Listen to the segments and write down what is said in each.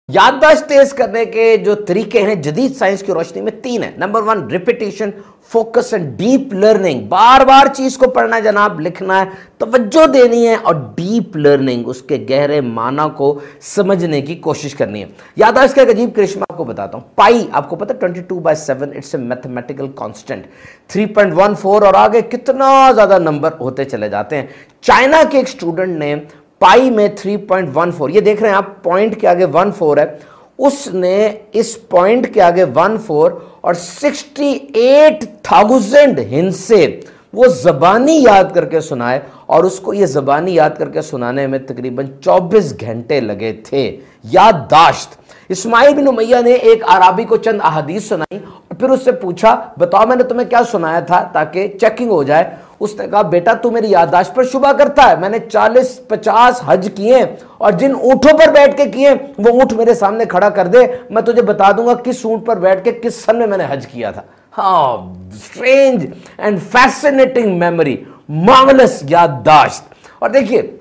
याददाश्त तेज करने के जो तरीके हैं जदीद साइंस की रोशनी में तीन है। Number 1 repetition, focus and deep learning. बार बार चीज को पढ़ना है जनाब, लिखना है, तवज्जो देनी है और डीप लर्निंग, उसके गहरे माना को समझने की कोशिश करनी है। याददाश्त का एक अजीब करिश्मा आपको बताता हूं। पाई आपको पता है 22/7 इट्स ए मैथमेटिकल कांस्टेंट। 3.14 और आगे कितना ज्यादा नंबर होते चले जाते हैं। चाइना के एक स्टूडेंट ने पाई में 3.14, ये देख रहे हैं आप, पॉइंट के आगे 14 है, उसने इस पॉइंट के आगे 14 और 68,000 हिस्से वो जबानी याद करके सुनाए और उसको ये जबानी याद करके सुनाने में तकरीबन 24 घंटे लगे थे। याददाश्त। इस्माइल बिन उमैया ने एक आराबी को चंद अहादीस सुनाई और फिर उससे पूछा, बताओ मैंने तुम्हें क्या सुनाया था, ताकि चेकिंग हो जाए। उसने कहा, बेटा तू मेरी याददाश्त पर शुबा करता है, मैंने 40-50 हज किए और जिन ऊंटों पर बैठ के किए वो ऊंट मेरे सामने खड़ा कर दे, मैं तुझे बता दूंगा किस ऊंट पर बैठ के किस सन में मैंने हज किया था। हाँ, strange and fascinating memory, marvellous याददाश्त। और देखिए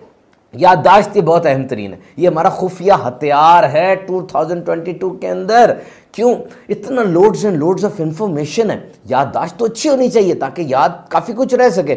याददाश्त ये बहुत अहम तरीन है, ये हमारा खुफिया हथियार है 2022 के अंदर। क्यों? इतना loads and loads of information है, याददाश्त तो अच्छी होनी चाहिए ताकि याद काफ़ी कुछ रह सके।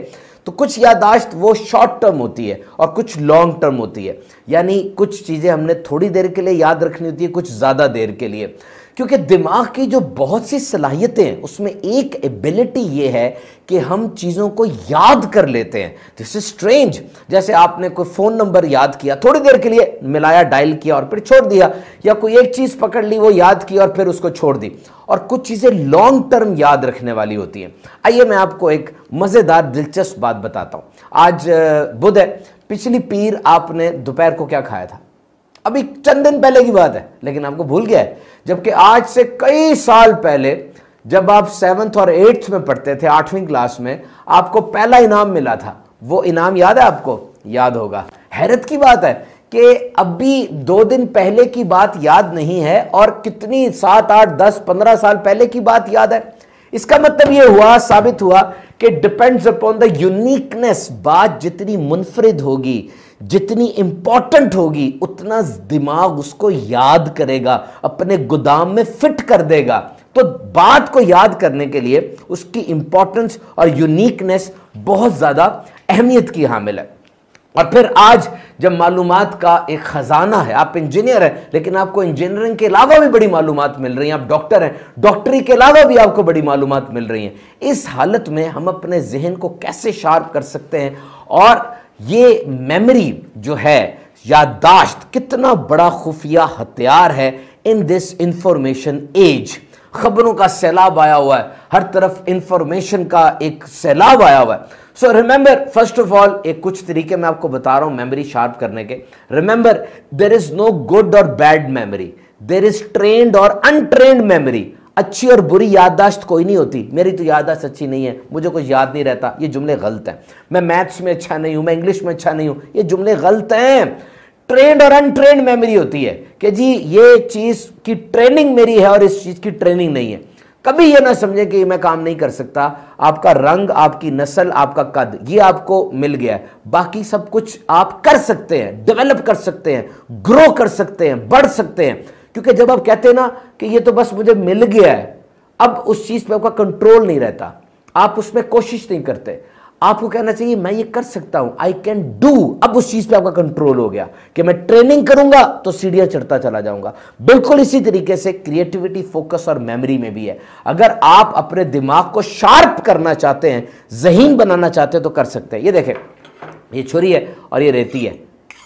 तो कुछ याददाश्त वो शॉर्ट टर्म होती है और कुछ लॉन्ग टर्म होती है, यानी कुछ चीज़ें हमने थोड़ी देर के लिए याद रखनी होती है, कुछ ज़्यादा देर के लिए। क्योंकि दिमाग की जो बहुत सी सलाहियतें हैं उसमें एक एबिलिटी ये है कि हम चीज़ों को याद कर लेते हैं। This is strange. जैसे आपने कोई फ़ोन नंबर याद किया, थोड़ी देर के लिए मिलाया, डायल किया और फिर छोड़ दिया, या कोई एक चीज़ पकड़ ली, वो याद की और फिर उसको छोड़ दी। और कुछ चीज़ें लॉन्ग टर्म याद रखने वाली होती हैं। आइए मैं आपको एक मज़ेदार दिलचस्प बात बताता हूँ। आज बुध है, पिछली पीर आपने दोपहर को क्या खाया था? अभी चंद दिन पहले की बात है, लेकिन आपको भूल गया है। जबकि आज से कई साल पहले जब आप 7th और 8th में पढ़ते थे, 8वीं क्लास में, आपको पहला इनाम मिला था। वो इनाम याद है आपको? याद होगा। हैरत की बात है कि अभी 2 दिन पहले की बात याद नहीं है और कितनी 7, 8, 10, 15 साल पहले की बात याद है। इसका मतलब ये हुआ, साबित हुआ कि डिपेंड्स अपॉन द यूनिकनेस। बात जितनी मुनफरिद होगी, जितनी इंपॉर्टेंट होगी, उतना दिमाग उसको याद करेगा, अपने गोदाम में फिट कर देगा। तो बात को याद करने के लिए उसकी इंपॉर्टेंस और यूनिकनेस बहुत ज्यादा अहमियत की हामिल है। और फिर आज जब मालूमात का एक खजाना है, आप इंजीनियर हैं लेकिन आपको इंजीनियरिंग के अलावा भी बड़ी मालूमात मिल रही हैं, आप डॉक्टर हैं, डॉक्टरी के अलावा भी आपको बड़ी मालूमात मिल रही हैं। इस हालत में हम अपने जहन को कैसे शार्प कर सकते हैं? और ये मेमोरी जो है, याददाश्त, कितना बड़ा खुफिया हथियार है इन दिस इंफॉर्मेशन एज। खबरों का सैलाब आया हुआ है, हर तरफ इंफॉर्मेशन का एक सैलाब आया हुआ है। So remember, first of all, एक कुछ तरीके मैं आपको बता रहा हूं मेमोरी शार्प करने के। Remember, there is no good और bad memory, there is trained और अनट्रेन्ड मेमोरी। अच्छी और बुरी याददाश्त कोई नहीं होती। मेरी तो याददाश्त अच्छी नहीं है, मुझे कुछ याद नहीं रहता, ये जुमले गलत हैं। मैं मैथ्स में अच्छा नहीं हूं, मैं इंग्लिश में अच्छा नहीं हूं, ये जुमले गलत हैं। ट्रेंड और अनट्रेंड मेमोरी होती है कि जी ये चीज की ट्रेनिंग मेरी है और इस चीज की ट्रेनिंग नहीं है। कभी ये ना समझे कि मैं काम नहीं कर सकता। आपका रंग, आपकी नस्ल, आपका कद, ये आपको मिल गया है, बाकी सब कुछ आप कर सकते हैं, डेवलप कर सकते हैं, ग्रो कर सकते हैं, बढ़ सकते हैं। क्योंकि जब आप कहते हैं ना कि ये तो बस मुझे मिल गया है, अब उस चीज पे आपका कंट्रोल नहीं रहता, आप उसमें कोशिश नहीं करते। आपको कहना चाहिए मैं ये कर सकता हूं, आई कैन डू। अब उस चीज पे आपका कंट्रोल हो गया कि मैं ट्रेनिंग करूंगा तो सीढ़ियां चढ़ता चला जाऊंगा। बिल्कुल इसी तरीके से क्रिएटिविटी, फोकस और मेमोरी में भी है। अगर आप अपने दिमाग को शार्प करना चाहते हैं, ज़हीन बनाना चाहते हैं, तो कर सकते हैं। ये देखें, ये छुरी है और ये रेती है,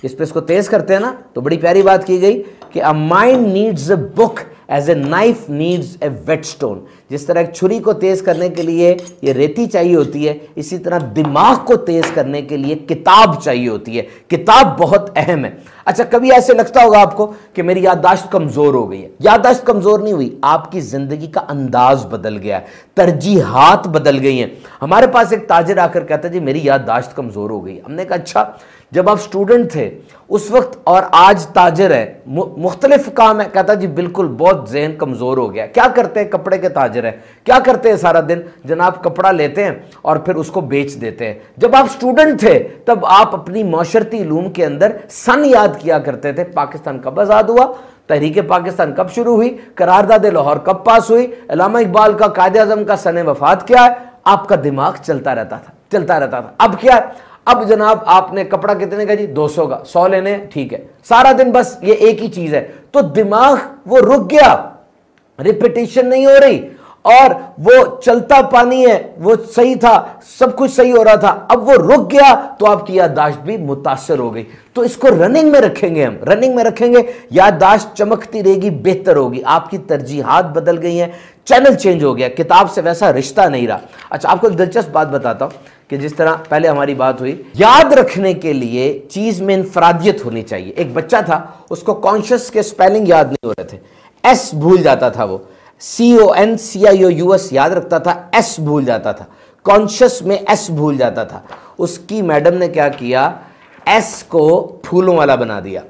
इस पे इसको तेज करते हैं ना, तो बड़ी प्यारी बात की गई कि a mind needs a book as a knife needs a whetstone. जिस तरह एक छुरी को तेज करने के लिए ये रेती चाहिए होती है, इसी तरह दिमाग को तेज करने के लिए किताब चाहिए होती है। किताब बहुत अहम है। अच्छा, कभी ऐसे लगता होगा आपको कि मेरी याददाश्त कमजोर हो गई है। याददाश्त कमजोर नहीं हुई, आपकी जिंदगी का अंदाज बदल गया है, तरजीहात बदल गई हैं। हमारे पास एक ताजिर आकर कहता है जी मेरी याददाश्त कमजोर हो गई। हमने कहा अच्छा, जब आप स्टूडेंट थे उस वक्त और आज ताजिर है, मुख्तलिफ काम है। कहता जी बिल्कुल, बहुत ज़हन कमज़ोर हो गया। क्या करते हैं? कपड़े के ताजिर है। क्या करते हैं सारा दिन? जनाब कपड़ा लेते हैं और फिर उसको बेच देते हैं। जब आप स्टूडेंट थे तब आप अपनी माशरती इलूम के अंदर सन याद किया करते थे। पाकिस्तान कब आज़ाद हुआ तहरीक पाकिस्तान कब शुरू हुई, करारदाद लाहौर कब पास हुई, अल्लामा इकबाल का कायदे आज़म का सने वफात क्या है, आपका दिमाग चलता रहता था। अब क्या है, अब जनाब आपने कपड़ा कितने का जी, 200 का, 100 लेने, ठीक है, सारा दिन बस ये एक ही चीज है, तो दिमाग वो रुक गया, रिपीटिशन नहीं हो रही, और वो चलता पानी है, वो सही था, सब कुछ सही हो रहा था, अब वो रुक गया तो आपकी याददाश्त भी मुतासर हो गई। तो इसको रनिंग में रखेंगे, हम रनिंग में रखेंगे, याददाश्त चमकती रहेगी, बेहतर होगी, आपकी तरजीहात बदल गई हैं, चैनल चेंज हो गया, किताब से वैसा रिश्ता नहीं रहा। अच्छा, आपको एक दिलचस्प बात बताता हूं कि जिस तरह पहले हमारी बात हुई, याद रखने के लिए चीज में इंफरादियत होनी चाहिए। एक बच्चा था, उसको कॉन्शियस के स्पेलिंग याद नहीं हो रहे थे, एस भूल जाता था, वो CONCIOUS याद रखता था, एस भूल जाता था, कॉन्शियस में एस भूल जाता था। उसकी मैडम ने क्या किया, एस को फूलों वाला बना दिया।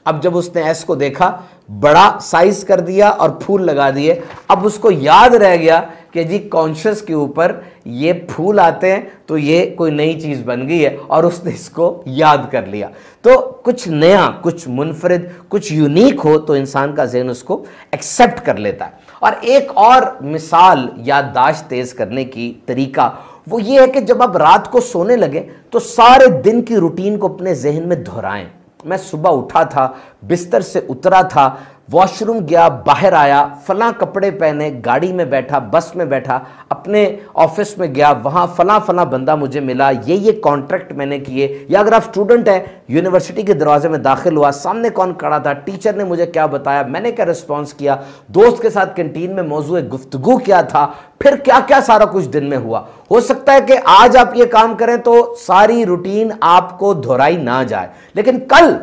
अब जब उसने एस को देखा, बड़ा साइज कर दिया और फूल लगा दिए, अब उसको याद रह गया कि जी कॉन्शियस के ऊपर ये फूल आते हैं, तो ये कोई नई चीज बन गई है, और उसने इसको याद कर लिया। तो कुछ नया, कुछ मुनफरिद, कुछ यूनिक हो तो इंसान का ज़हन उसको एक्सेप्ट कर लेता है। और एक और मिसाल याददाश्त तेज करने की तरीका वो ये है कि जब आप रात को सोने लगे तो सारे दिन की रूटीन को अपने जहन में दोहराएं। मैं सुबह उठा था, बिस्तर से उतरा था, वॉशरूम गया, बाहर आया, फलां कपड़े पहने, गाड़ी में बैठा, बस में बैठा, अपने ऑफिस में गया, वहाँ फलां फलां बंदा मुझे मिला, ये कॉन्ट्रैक्ट मैंने किए। या अगर आप स्टूडेंट हैं, यूनिवर्सिटी के दरवाजे में दाखिल हुआ, सामने कौन खड़ा था, टीचर ने मुझे क्या बताया, मैंने क्या रिस्पॉन्स किया, दोस्त के साथ कैंटीन में मौजूद गुफ्तगू क्या था, फिर क्या क्या सारा कुछ दिन में हुआ। हो सकता है कि आज आप ये काम करें तो सारी रूटीन आपको दोहराई ना जाए, लेकिन कल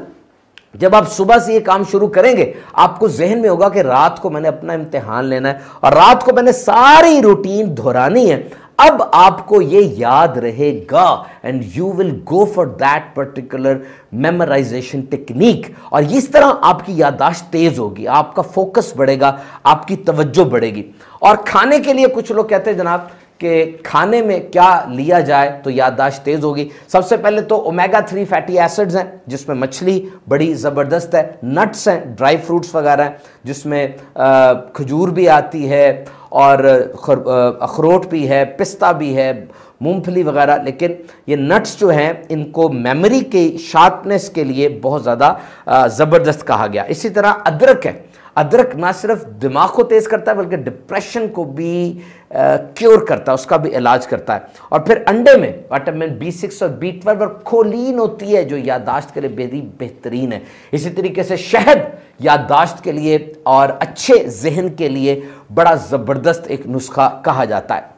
जब आप सुबह से ये काम शुरू करेंगे, आपको जहन में होगा कि रात को मैंने अपना इम्तिहान लेना है और रात को मैंने सारी रूटीन दोहरानी है। अब आपको ये याद रहेगा and you will go for that particular memorisation technique, और इस तरह आपकी याददाश्त तेज होगी, आपका फोकस बढ़ेगा, आपकी तवज्जो बढ़ेगी। और खाने के लिए कुछ लोग कहते हैं जनाब कि खाने में क्या लिया जाए तो याददाश्त तेज होगी। सबसे पहले तो ओमेगा 3 फैटी एसिड्स हैं, जिसमें मछली बड़ी ज़बरदस्त है, नट्स हैं, ड्राई फ्रूट्स वगैरह हैं, जिसमें खजूर भी आती है और अखरोट भी है, पिस्ता भी है, मूंगफली वगैरह। लेकिन ये नट्स जो हैं, इनको मेमोरी के शार्पनेस के लिए बहुत ज़्यादा ज़बरदस्त कहा गया। इसी तरह अदरक है, अदरक ना सिर्फ दिमाग को तेज करता है बल्कि डिप्रेशन को भी क्योर करता है, उसका भी इलाज करता है। और फिर अंडे में विटामिन B6 और B12 और खोलीन होती है, जो याददाश्त के लिए बेहतरीन है। इसी तरीके से शहद याददाश्त के लिए और अच्छे जहन के लिए बड़ा ज़बरदस्त एक नुस्खा कहा जाता है।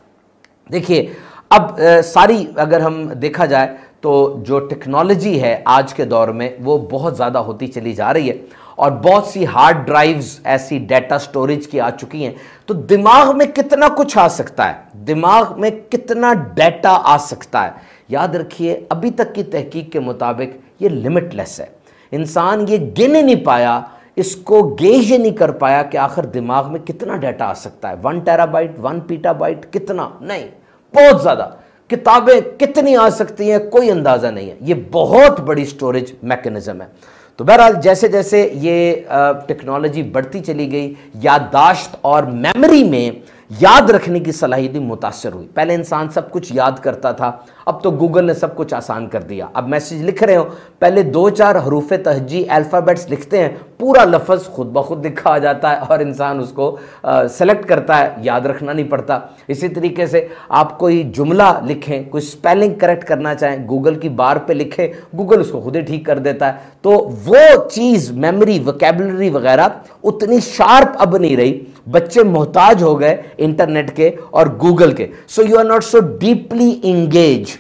देखिए, अब सारी अगर हम देखा जाए तो जो टेक्नोलॉजी है आज के दौर में वो बहुत ज़्यादा होती चली जा रही है, और बहुत सी हार्ड ड्राइव्स ऐसी डेटा स्टोरेज की आ चुकी हैं। तो दिमाग में कितना कुछ आ सकता है, दिमाग में कितना डेटा आ सकता है, याद रखिए अभी तक की तहकीक के मुताबिक ये लिमिटलेस है। इंसान ये गिन ही नहीं पाया, इसको गेज ही नहीं कर पाया कि आखिर दिमाग में कितना डेटा आ सकता है। 1 टेराबाइट, 1 पीटाबाइट, कितना नहीं, बहुत ज़्यादा। किताबें कितनी आ सकती हैं, कोई अंदाज़ा नहीं है। ये बहुत बड़ी स्टोरेज मैकेनिज्म है। तो बहरहाल जैसे जैसे ये टेक्नोलॉजी बढ़ती चली गई, याददाश्त और मेमोरी में याद रखने की सलाहियत मुतासर हुई। पहले इंसान सब कुछ याद करता था, अब तो गूगल ने सब कुछ आसान कर दिया। अब मैसेज लिख रहे हो, पहले 2-4 हरूफ तहजी अल्फ़ाबेट्स लिखते हैं, पूरा लफ्ज़ खुद ब खुद लिखा आ जाता है और इंसान उसको सेलेक्ट करता है, याद रखना नहीं पड़ता। इसी तरीके से आप कोई जुमला लिखें, कोई स्पेलिंग करेक्ट करना चाहें, गूगल की बार पे लिखें, गूगल उसको खुद ही ठीक कर देता है। तो वो चीज़ मेमोरी, वोकैबुलरी वगैरह उतनी शार्प अब नहीं रही। बच्चे मोहताज हो गए इंटरनेट के और गूगल के। So you are not so deeply engage.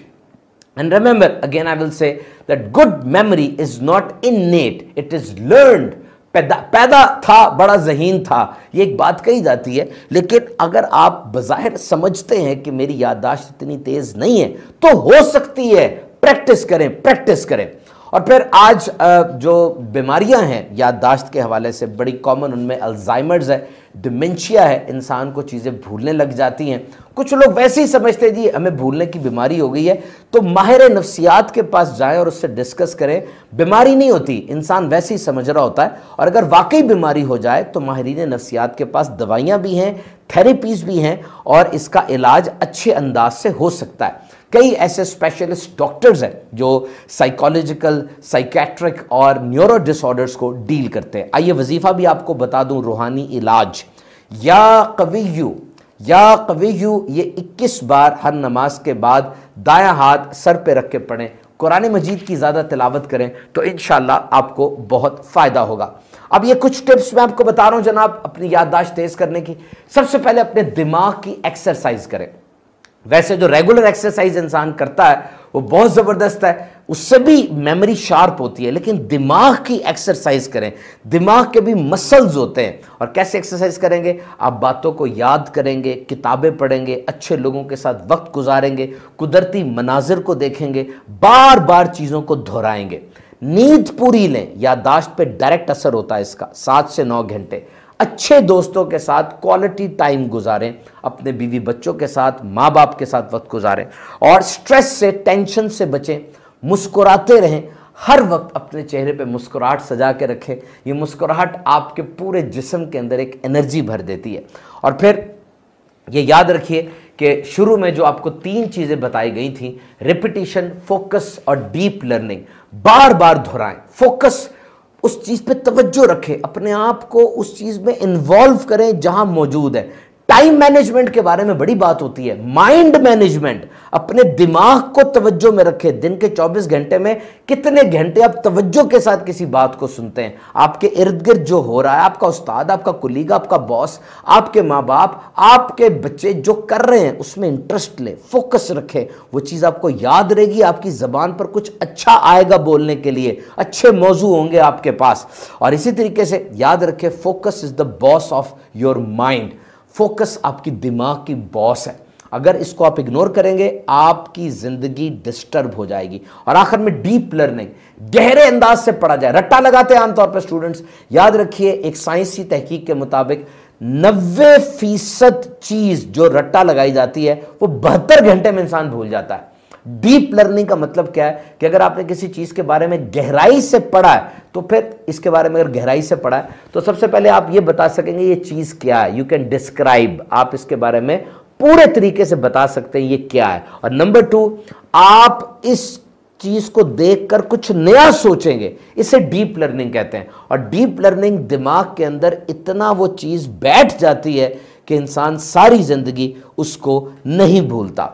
And remember, again I will say that good memory is not innate, it is learned. पैदा था, बड़ा ज़हीन था, ये एक बात कही जाती है। लेकिन अगर आप बज़ाहिर समझते हैं कि मेरी याददाश्त इतनी तेज़ नहीं है, तो हो सकती है, प्रैक्टिस करें, प्रैक्टिस करें। और फिर आज जो बीमारियां हैं याददाश्त के हवाले से बड़ी कॉमन, उनमें अल्जाइमर्स है, डिमेंशिया है, इंसान को चीज़ें भूलने लग जाती हैं। कुछ लोग वैसे ही समझते हैं जी हमें भूलने की बीमारी हो गई है, तो माहिर नफ्सियात के पास जाएं और उससे डिस्कस करें। बीमारी नहीं होती, इंसान वैसे ही समझ रहा होता है, और अगर वाकई बीमारी हो जाए तो माहिरीन नफ्सियात के पास दवाइयाँ भी हैं, थेरेपीज़ भी हैं, और इसका इलाज अच्छे अंदाज से हो सकता है। कई ऐसे स्पेशलिस्ट डॉक्टर्स हैं जो साइकोलॉजिकल, साइकेट्रिक और न्यूरो डिसऑर्डर्स को डील करते हैं। आइए वजीफा भी आपको बता दूं, रूहानी इलाज। या कवियु ये 21 बार हर नमाज के बाद दायां हाथ सर पे रख के पढ़ें। कुरान मजीद की ज़्यादा तिलावत करें तो इंशाअल्लाह आपको बहुत फ़ायदा होगा। अब ये कुछ टिप्स मैं आपको बता रहा हूं जनाब अपनी याददाश्त तेज करने की। सबसे पहले अपने दिमाग की एक्सरसाइज करें। वैसे जो रेगुलर एक्सरसाइज इंसान करता है वो बहुत ज़बरदस्त है, उससे भी मेमोरी शार्प होती है, लेकिन दिमाग की एक्सरसाइज करें। दिमाग के भी मसल्स होते हैं। और कैसे एक्सरसाइज करेंगे? आप बातों को याद करेंगे, किताबें पढ़ेंगे, अच्छे लोगों के साथ वक्त गुजारेंगे, कुदरती मनाजिर को देखेंगे, बार बार चीज़ों को दोहराएंगे। नींद पूरी लें, याददाश्त पे डायरेक्ट असर होता है इसका, 7 से 9 घंटे। अच्छे दोस्तों के साथ क्वालिटी टाइम गुजारें, अपने बीवी बच्चों के साथ, माँ बाप के साथ वक्त गुजारें, और स्ट्रेस से, टेंशन से बचें। मुस्कुराते रहें, हर वक्त अपने चेहरे पे मुस्कुराहट सजा के रखें। ये मुस्कुराहट आपके पूरे जिस्म के अंदर एक एनर्जी भर देती है। और फिर ये याद रखिए कि शुरू में जो आपको 3 चीज़ें बताई गई थी, रिपीटिशन, फोकस और डीप लर्निंग, बार बार दोहराएं। फोकस, उस चीज़ पे तवज्जो रखें, अपने आप को उस चीज़ में इन्वॉल्व करें जहां मौजूद है। टाइम मैनेजमेंट के बारे में बड़ी बात होती है। माइंड मैनेजमेंट, अपने दिमाग को तवज्जो में रखें। दिन के 24 घंटे में कितने घंटे आप तवज्जो के साथ किसी बात को सुनते हैं? आपके इर्द गिर्द जो हो रहा है, आपका उस्ताद, आपका कुलीग, आपका बॉस, आपके माँ बाप, आपके बच्चे जो कर रहे हैं उसमें इंटरेस्ट लें, फोकस रखें। वो चीज़ आपको याद रहेगी, आपकी ज़बान पर कुछ अच्छा आएगा बोलने के लिए, अच्छे मौजू होंगे आपके पास। और इसी तरीके से याद रखें, focus is the boss of your mind. Focus आपकी दिमाग की बॉस है। अगर इसको आप इग्नोर करेंगे आपकी जिंदगी डिस्टर्ब हो जाएगी। और आखिर में डीप लर्निंग, गहरे अंदाज से पढ़ा जाए। रट्टा लगाते हैं आमतौर पर स्टूडेंट्स। याद रखिए, एक साइंसी तहकीक के मुताबिक 90% चीज जो रट्टा लगाई जाती है वो 72 घंटे में इंसान भूल जाता है। डीप लर्निंग का मतलब क्या है कि अगर आपने किसी चीज के बारे में गहराई से पढ़ा है, तो फिर इसके बारे में अगर गहराई से पढ़ा है तो सबसे पहले आप ये बता सकेंगे ये चीज क्या है। यू कैन डिस्क्राइब, आप इसके बारे में पूरे तरीके से बता सकते हैं ये क्या है। और नंबर 2, आप इस चीज को देखकर कुछ नया सोचेंगे, इसे डीप लर्निंग कहते हैं। और डीप लर्निंग दिमाग के अंदर इतना वो चीज बैठ जाती है कि इंसान सारी जिंदगी उसको नहीं भूलता।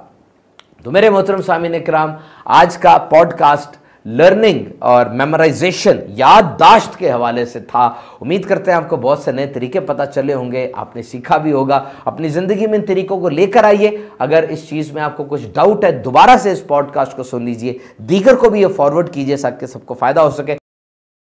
तो मेरे मोहतरम सामीन इकराम, आज का पॉडकास्ट लर्निंग और मेमोराइजेशन, याददाश्त के हवाले से था। उम्मीद करते हैं आपको बहुत से नए तरीके पता चले होंगे, आपने सीखा भी होगा। अपनी ज़िंदगी में इन तरीकों को लेकर आइए। अगर इस चीज़ में आपको कुछ डाउट है, दोबारा से इस पॉडकास्ट को सुन लीजिए, दीगर को भी ये फॉरवर्ड कीजिए ताकि सबको फ़ायदा हो सके।